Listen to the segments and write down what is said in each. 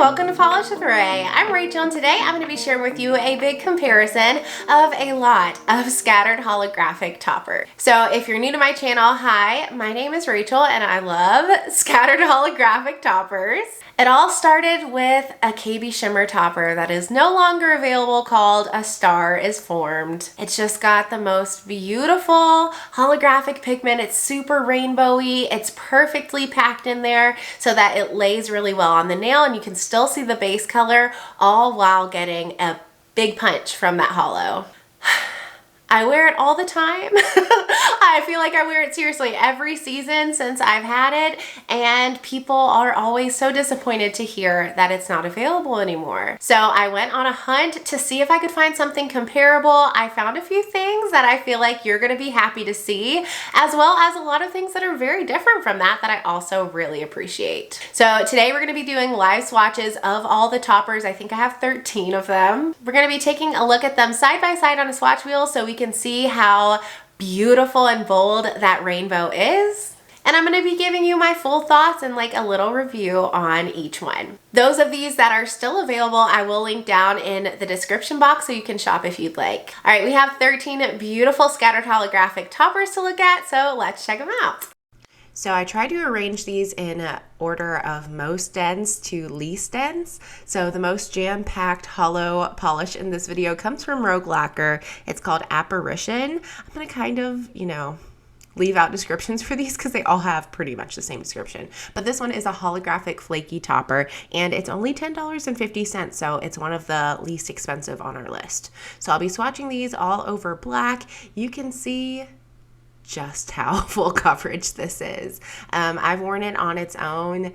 welcome to Polish with Ray. I'm Rachel and today I'm going to be sharing with you a big comparison of a lot of scattered holographic topper. So if you're new to my channel, hi, my name is Rachel and I love scattered holographic toppers. It all started with a KBShimmer topper that is no longer available called A Star Is Formed. It's just got the most beautiful holographic pigment. It's super rainbowy. It's perfectly packed in there so that it lays really well on the nail and you can still see the base color all while getting a big punch from that holo. I wear it all the time. I feel like I wear it seriously every season since I've had it, and people are always so disappointed to hear that it's not available anymore. So I went on a hunt to see if I could find something comparable. I found a few things that I feel like you're gonna be happy to see, as well as a lot of things that are very different from that I also really appreciate. So today we're gonna be doing live swatches of all the toppers. I think I have 13 of them. We're gonna be taking a look at them side by side on a swatch wheel so we can see how beautiful and bold that rainbow is. And I'm going to be giving you my full thoughts and like a little review on each one. Those of these that are still available, I will link down in the description box so you can shop if you'd like. All right, we have 13 beautiful scattered holographic toppers to look at, so let's check them out. So I tried to arrange these in order of most dense to least dense. So the most jam-packed holo polish in this video comes from Rogue Lacquer. It's called Apparition. I'm gonna kind of, leave out descriptions for these because they all have pretty much the same description. But this one is a holographic flaky topper and it's only $10.50, so it's one of the least expensive on our list. So I'll be swatching these all over black. You can see just how full coverage this is. I've worn it on its own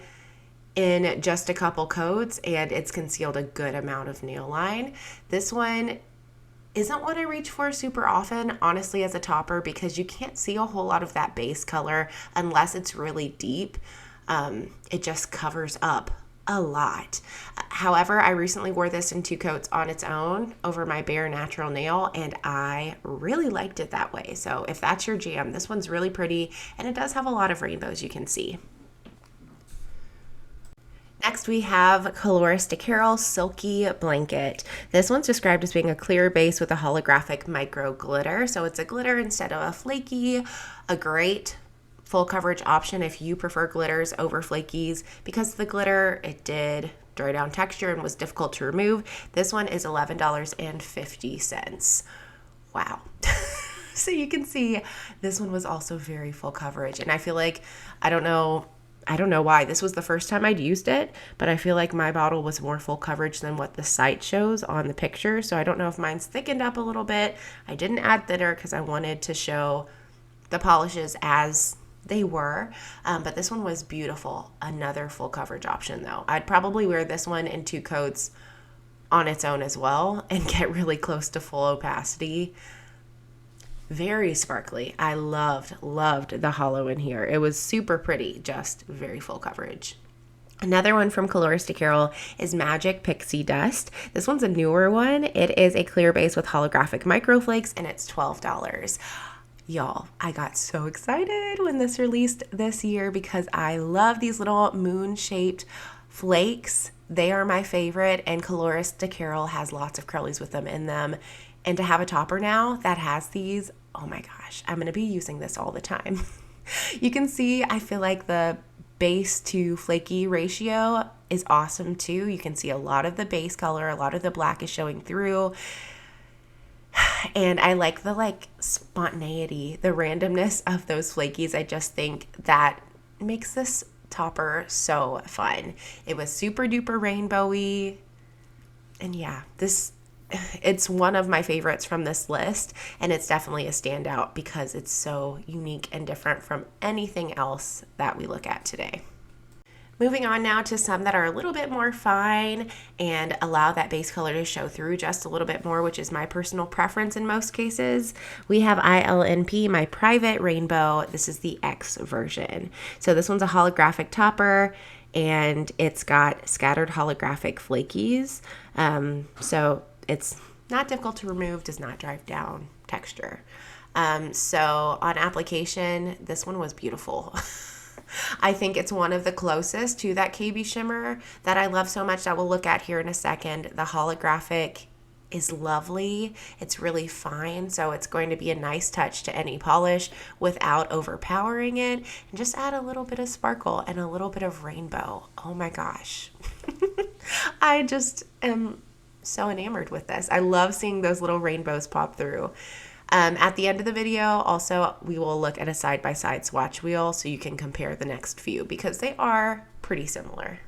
in just a couple coats and it's concealed a good amount of nail line. This one isn't what I reach for super often, honestly, as a topper, because you can't see a whole lot of that base color unless it's really deep. It just covers up a lot. However, I recently wore this in 2 coats on its own over my bare natural nail and I really liked it that way. So if that's your jam, this one's really pretty and it does have a lot of rainbows you can see. Next we have Coloris De Carol Silky Blanket. This one's described as being a clear base with a holographic micro glitter. So it's a glitter instead of a flaky, a great full coverage option if you prefer glitters over flakies. Because the glitter, it did dry down texture and was difficult to remove. This one is $11.50. Wow. So you can see this one was also very full coverage. And I feel like, I don't know why. This was the first time I'd used it, but I feel like my bottle was more full coverage than what the site shows on the picture. So I don't know if mine's thickened up a little bit. I didn't add thinner because I wanted to show the polishes as they were, but this one was beautiful. Another full coverage option though. I'd probably wear this one in 2 coats on its own as well and get really close to full opacity. Very sparkly. I loved the holo in here. It was super pretty, just very full coverage. Another one from Coloris De Carol is Magic Pixie Dust. This one's a newer one. It is a clear base with holographic microflakes and it's $12. Y'all, I got so excited when this released this year because I love these little moon-shaped flakes. They are my favorite, and Coloris De Carol has lots of curlies with them in them. And to have a topper now that has these, oh my gosh, I'm going to be using this all the time. You can see, I feel like the base to flaky ratio is awesome too. You can see a lot of the base color, a lot of the black is showing through. And I like the spontaneity, the randomness of those flakies. I just think that makes this topper so fun. It was super duper rainbowy. And yeah, it's one of my favorites from this list. And it's definitely a standout because it's so unique and different from anything else that we look at today. Moving on now to some that are a little bit more fine and allow that base color to show through just a little bit more, which is my personal preference in most cases. We have ILNP, my private rainbow. This is the X version. So this one's a holographic topper and it's got scattered holographic flakies. So it's not difficult to remove, does not drive down texture. So on application, this one was beautiful. I think it's one of the closest to that KBShimmer that I love so much that we'll look at here in a second. The holographic is lovely. It's really fine, so it's going to be a nice touch to any polish without overpowering it, and just add a little bit of sparkle and a little bit of rainbow. Oh my gosh. I just am so enamored with this. I love seeing those little rainbows pop through. At the end of the video, also, we will look at a side-by-side swatch wheel so you can compare the next few because they are pretty similar.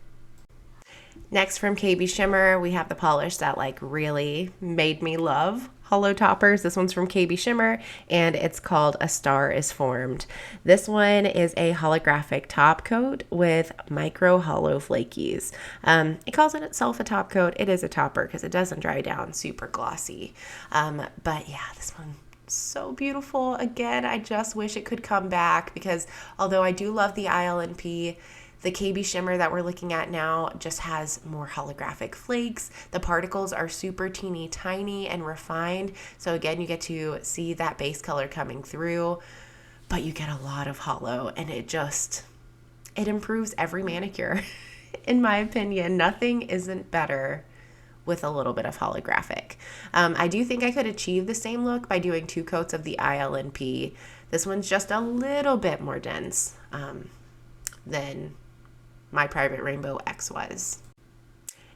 Next from KBShimmer, we have the polish that like really made me love holo toppers. This one's from KBShimmer and it's called A Star Is Formed. This one is a holographic top coat with micro holo flakies. It calls it itself a top coat. It is a topper because it doesn't dry down super glossy. But yeah, this one so beautiful. Again, I just wish it could come back because although I do love the ILNP, the KBShimmer that we're looking at now just has more holographic flakes. The particles are super teeny tiny and refined. So again, you get to see that base color coming through, but you get a lot of holo and it improves every manicure. In my opinion, nothing isn't better with a little bit of holographic. I do think I could achieve the same look by doing 2 coats of the ILNP. This one's just a little bit more dense than my Private Rainbow X was.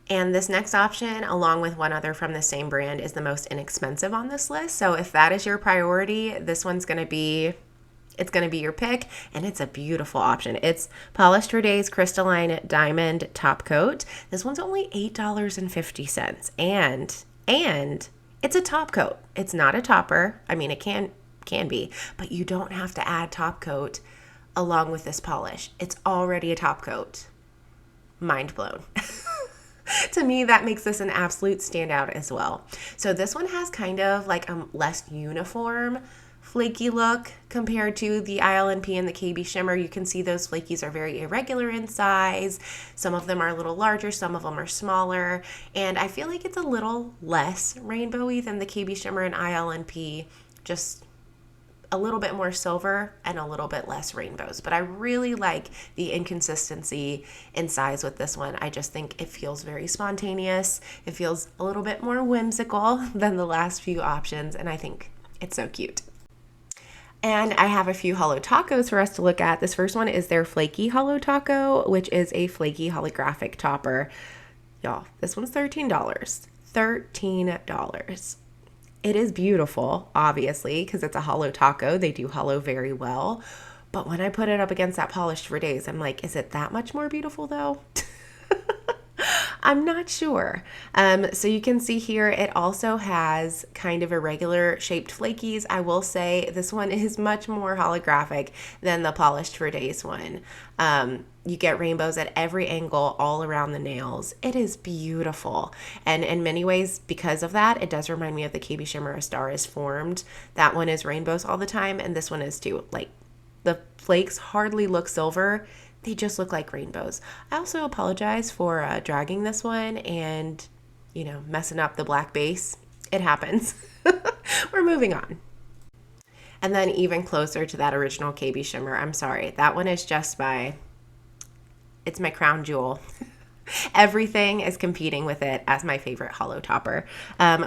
And this next option, along with one other from the same brand, is the most inexpensive on this list. So if that is your priority, this one's gonna be your pick, and it's a beautiful option. It's Polished for Days Crystalline Diamond Top Coat. This one's only $8.50, and it's a top coat. It's not a topper. I mean, it can be, but you don't have to add top coat along with this polish. It's already a top coat. Mind blown. To me, that makes this an absolute standout as well. So this one has kind of like a less uniform flaky look compared to the ILNP and the KBShimmer. You can see those flakies are very irregular in size. Some of them are a little larger, some of them are smaller, and I feel like it's a little less rainbowy than the KBShimmer and ILNP, just a little bit more silver and a little bit less rainbows. But I really like the inconsistency in size with this one. I just think it feels very spontaneous. It feels a little bit more whimsical than the last few options, and I think it's so cute. And I have a few holo tacos for us to look at. This first one is their Flaky holo taco, which is a flaky holographic topper. Y'all, this one's $13. $13. It is beautiful, obviously, because it's a holo taco. They do holo very well. But when I put it up against that Polished for Days, I'm like, is it that much more beautiful though? I'm not sure. So you can see here, it also has kind of irregular shaped flakies. I will say this one is much more holographic than the Polished for Days one. You get rainbows at every angle all around the nails. It is beautiful. And in many ways, because of that, it does remind me of the KBShimmer A Star Is Formed. That one is rainbows all the time, and this one is too. Like, the flakes hardly look silver. They just look like rainbows. I also apologize for dragging this one and, you know, messing up the black base. It happens. We're moving on. And then even closer to that original KBShimmer, I'm sorry, that one is just it's my crown jewel. Everything is competing with it as my favorite holo topper.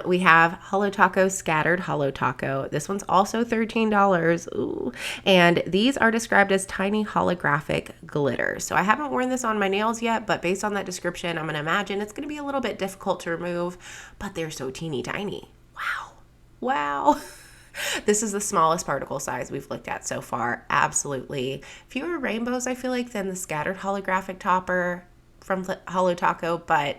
We have Holo Taco Scattered Holo Taco. This one's also $13. Ooh. And these are described as tiny holographic glitter. So I haven't worn this on my nails yet, but based on that description, I'm going to imagine it's going to be a little bit difficult to remove, but they're so teeny tiny. Wow. Wow. This is the smallest particle size we've looked at so far. Absolutely. Fewer rainbows, I feel like, than the Scattered Holographic Topper from Holo Taco, but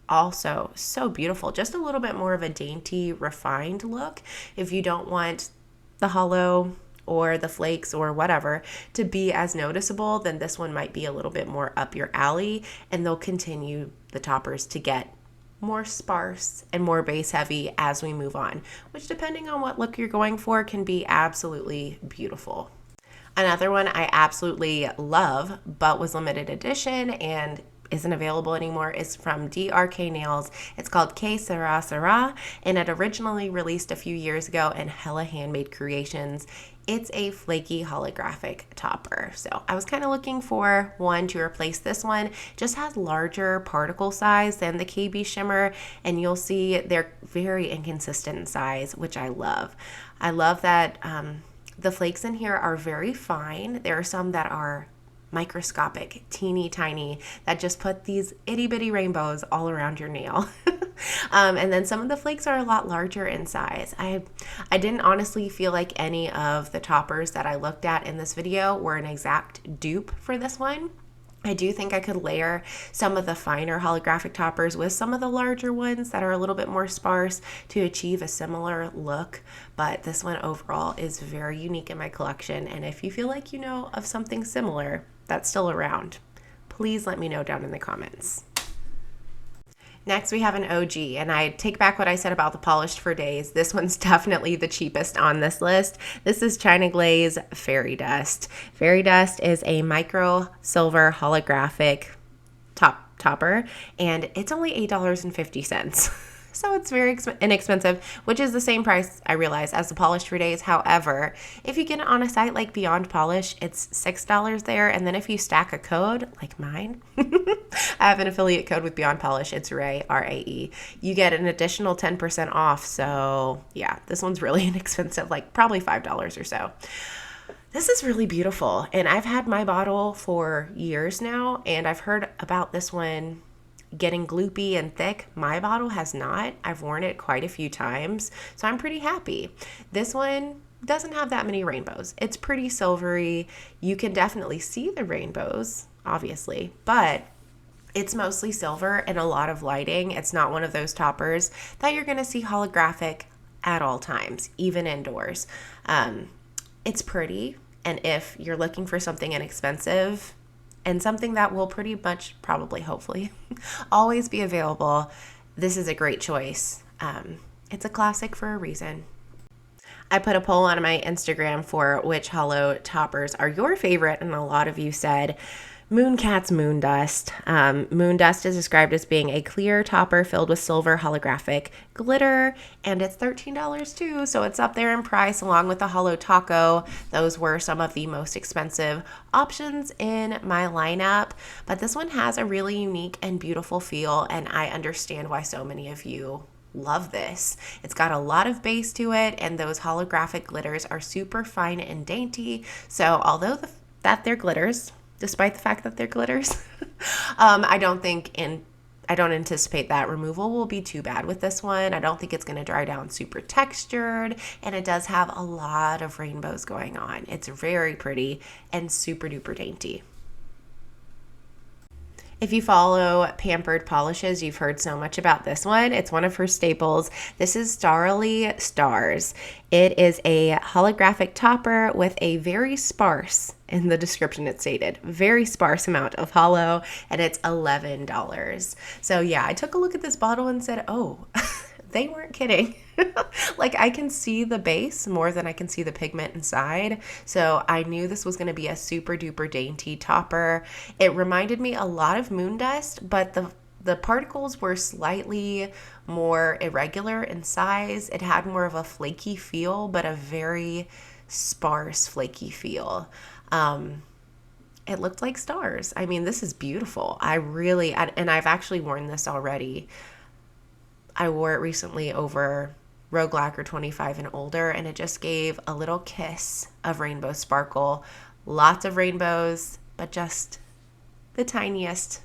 also so beautiful. Just a little bit more of a dainty, refined look. If you don't want the holo or the flakes or whatever to be as noticeable, then this one might be a little bit more up your alley, and they'll continue the toppers to get more sparse and more base heavy as we move on, which, depending on what look you're going for, can be absolutely beautiful. Another one I absolutely love, but was limited edition, and isn't available anymore is from DRK Nails. It's called KsarasSRA, and it originally released a few years ago in Hella Handmade Creations. It's a flaky holographic topper. So I was kind of looking for one to replace this one. It just has larger particle size than the KBShimmer, and you'll see they're very inconsistent in size, which I love. I love that the flakes in here are very fine. There are some that are microscopic, teeny tiny, that just put these itty bitty rainbows all around your nail. And then some of the flakes are a lot larger in size. I didn't honestly feel like any of the toppers that I looked at in this video were an exact dupe for this one. I do think I could layer some of the finer holographic toppers with some of the larger ones that are a little bit more sparse to achieve a similar look, but this one overall is very unique in my collection, and if you feel like you know of something similar that's still around, please let me know down in the comments. Next, we have an OG, and I take back what I said about the polished for Days. This one's definitely the cheapest on this list. This is China Glaze Fairy Dust. Fairy Dust is a micro silver holographic topper, and it's only $8.50. So it's very inexpensive, which is the same price, I realize, as the polished for Days. However, if you get it on a site like Beyond Polish, it's $6 there. And then if you stack a code like mine, I have an affiliate code with Beyond Polish. It's RAE, R-A-E. You get an additional 10% off. So yeah, this one's really inexpensive, like probably $5 or so. This is really beautiful. And I've had my bottle for years now, and I've heard about this one getting gloopy and thick. My bottle has not. I've worn it quite a few times, so I'm pretty happy. This one doesn't have that many rainbows. It's pretty silvery. You can definitely see the rainbows, obviously, but it's mostly silver and a lot of lighting. It's not one of those toppers that you're going to see holographic at all times, even indoors. It's pretty, and if you're looking for something inexpensive, and something that will pretty much, probably, hopefully, always be available, this is a great choice. It's a classic for a reason. I put a poll on my Instagram for which holo toppers are your favorite, and a lot of you said Mooncat's Moondust. Moondust is described as being a clear topper filled with silver holographic glitter, and it's $13 too, so it's up there in price along with the Holo Taco. Those were some of the most expensive options in my lineup, but this one has a really unique and beautiful feel, and I understand why so many of you love this. It's got a lot of base to it, and those holographic glitters are super fine and dainty, so although that they're glitters, despite the fact that they're glitters, I don't anticipate that removal will be too bad with this one. I don't think it's going to dry down super textured, and it does have a lot of rainbows going on. It's very pretty and super duper dainty. If you follow Pampered Polishes, you've heard so much about this one. It's one of her staples. This is Starly Stars. It is a holographic topper with a very sparse, in the description it stated, very sparse amount of holo, and it's $11. So yeah, I took a look at this bottle and said, oh, they weren't kidding. Like, I can see the base more than I can see the pigment inside. So I knew this was going to be a super duper dainty topper. It reminded me a lot of Moondust, but the particles were slightly more irregular in size. It had more of a flaky feel, but a very sparse flaky feel. It looked like stars. I mean, this is beautiful. And I've actually worn this already. I wore it recently over Rogue Lacquer 25 and older, and it just gave a little kiss of rainbow sparkle. Lots of rainbows, but just the tiniest,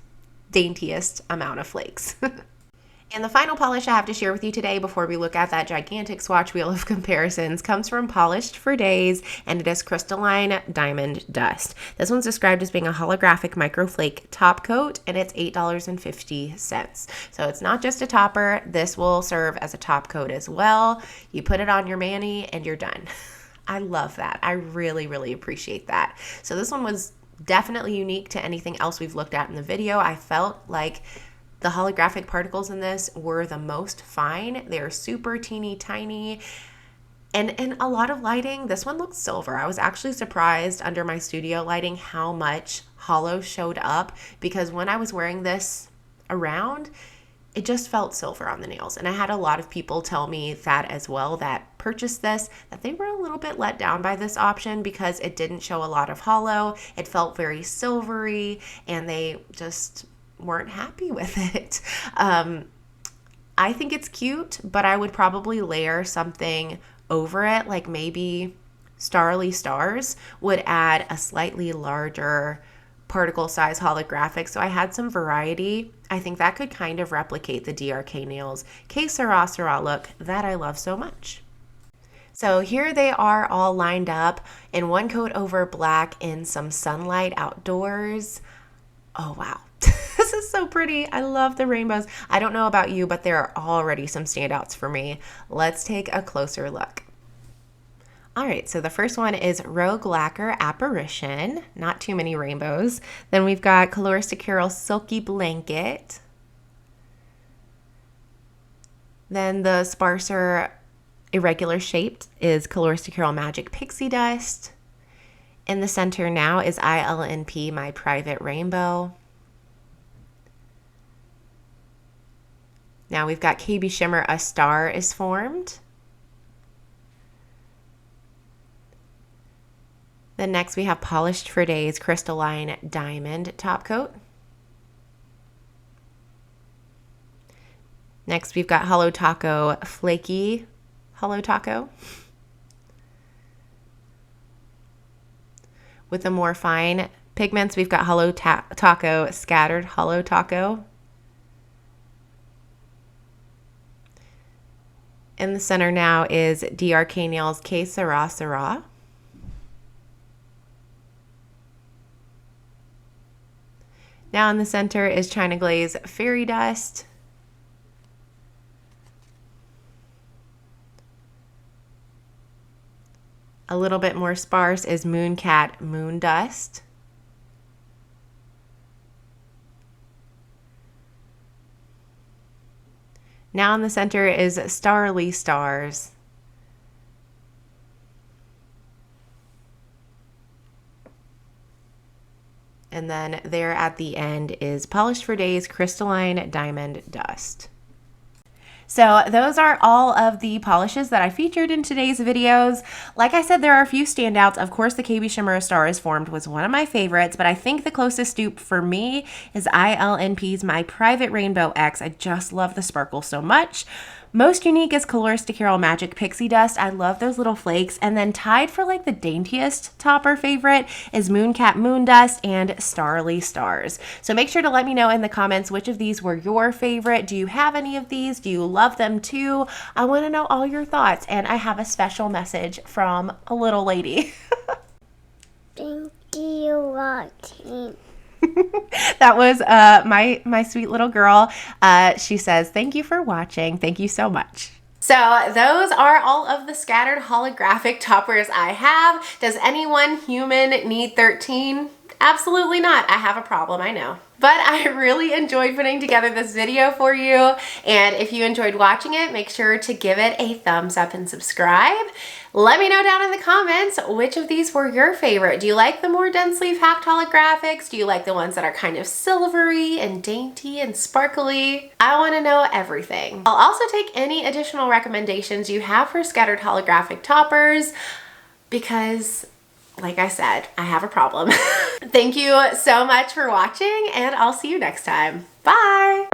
daintiest amount of flakes. And the final polish I have to share with you today before we look at that gigantic swatch wheel of comparisons comes from Polished for Days, and it is Crystalline Diamond Dust. This one's described as being a holographic microflake top coat, and it's $8.50. So it's not just a topper. This will serve as a top coat as well. You put it on your mani and you're done. I love that. I really, really appreciate that. So this one was definitely unique to anything else we've looked at in the video. I felt like the holographic particles in this were the most fine. They're super teeny tiny. And in a lot of lighting, this one looks silver. I was actually surprised under my studio lighting how much holo showed up, because when I was wearing this around, it just felt silver on the nails. And I had a lot of people tell me that as well that purchased this, that they were a little bit let down by this option because it didn't show a lot of holo. It felt very silvery and they just weren't happy with it. I think it's cute, but I would probably layer something over it, like maybe Starly Stars would add a slightly larger particle size holographic. So I had some variety. I think that could kind of replicate the DRK Nails KsarasSRA look that I love so much. So here they are all lined up in one coat over black in some sunlight outdoors. Oh wow. This is so pretty. I love the rainbows. I don't know about you, but there are already some standouts for me. Let's take a closer look. All right, so the first one is Rogue Lacquer Apparition. Not too many rainbows. Then we've got Coloris De Carol Silky Blanket. Then the sparser irregular shaped is Coloris De Carol Magic Pixie Dust. In the center now is ILNP My Private Rainbow. Now we've got KBShimmer A Star is Formed. Then next we have Polished for Days Crystalline Diamond Top Coat. Next we've got Holo Taco Flaky Holo Taco. With the more fine pigments, we've got Holo Taco Scattered Holo Taco. In the center now is DRK Nails KsarasSRA. Now in the center is China Glaze Fairy Dust. A little bit more sparse is Mooncat Moondust. Now in the center is Starly Stars. And then there at the end is Polished for Days Crystalline Diamond Dust. So those are all of the polishes that I featured in today's videos. Like I said, there are a few standouts. Of course, the KBShimmer A Star is Formed was one of my favorites, but I think the closest dupe for me is ILNP's My Private Rainbow X. I just love the sparkle so much. Most unique is Coloris De Carol Magic Pixie Dust. I love those little flakes. And then tied for like the daintiest topper favorite is Mooncat Moondust and Starly Stars. So make sure to let me know in the comments which of these were your favorite. Do you have any of these? Do you love them too? I want to know all your thoughts. And I have a special message from a little lady. Thank you for watching. That was my sweet little girl. She says, thank you for watching. Thank you so much. So those are all of the scattered holographic toppers I have. Does anyone human need 13? Absolutely not. I have a problem, I know. But I really enjoyed putting together this video for you. And if you enjoyed watching it, make sure to give it a thumbs up and subscribe. Let me know down in the comments which of these were your favorite. Do you like the more densely packed holographics? Do you like the ones that are kind of silvery and dainty and sparkly? I want to know everything. I'll also take any additional recommendations you have for scattered holographic toppers because, like I said, I have a problem. Thank you so much for watching, and I'll see you next time. Bye!